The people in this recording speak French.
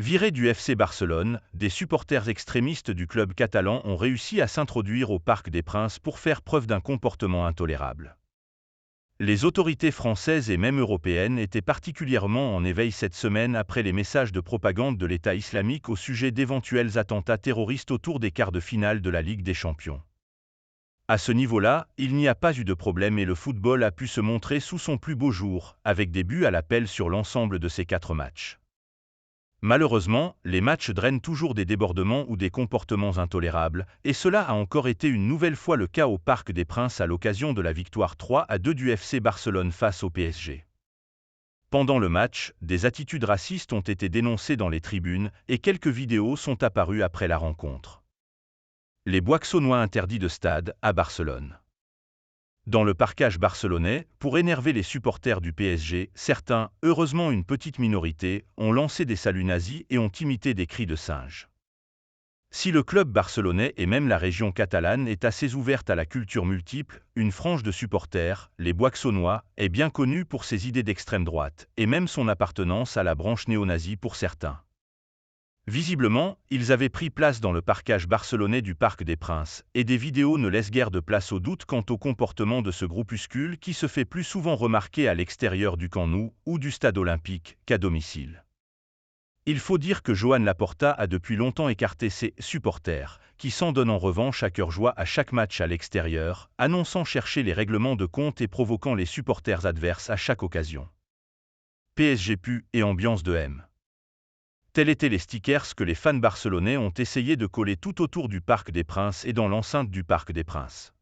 Virés du FC Barcelone, des supporters extrémistes du club catalan ont réussi à s'introduire au Parc des Princes pour faire preuve d'un comportement intolérable. Les autorités françaises et même européennes étaient particulièrement en éveil cette semaine après les messages de propagande de l'État islamique au sujet d'éventuels attentats terroristes autour des quarts de finale de la Ligue des Champions. À ce niveau-là, il n'y a pas eu de problème et le football a pu se montrer sous son plus beau jour, avec des buts à l'appel sur l'ensemble de ces 4 matchs. Malheureusement, les matchs drainent toujours des débordements ou des comportements intolérables, et cela a encore été une nouvelle fois le cas au Parc des Princes à l'occasion de la victoire 3-2 du FC Barcelone face au PSG. Pendant le match, des attitudes racistes ont été dénoncées dans les tribunes, et quelques vidéos sont apparues après la rencontre. Les Boixonnois interdits de stade à Barcelone. Dans le parcage barcelonais, pour énerver les supporters du PSG, certains, heureusement une petite minorité, ont lancé des saluts nazis et ont imité des cris de singe. Si le club barcelonais et même la région catalane est assez ouverte à la culture multiple, une frange de supporters, les Boixonnois, est bien connue pour ses idées d'extrême droite, et même son appartenance à la branche néo-nazie pour certains. Visiblement, ils avaient pris place dans le parcage barcelonais du Parc des Princes, et des vidéos ne laissent guère de place au doute quant au comportement de ce groupuscule qui se fait plus souvent remarquer à l'extérieur du Camp Nou ou du stade olympique qu'à domicile. Il faut dire que Joan Laporta a depuis longtemps écarté ses supporters, qui s'en donnent en revanche à cœur joie à chaque match à l'extérieur, annonçant chercher les règlements de compte et provoquant les supporters adverses à chaque occasion. PSG pu et ambiance de M. Tels étaient les stickers que les fans barcelonais ont essayé de coller tout autour du Parc des Princes et dans l'enceinte du Parc des Princes.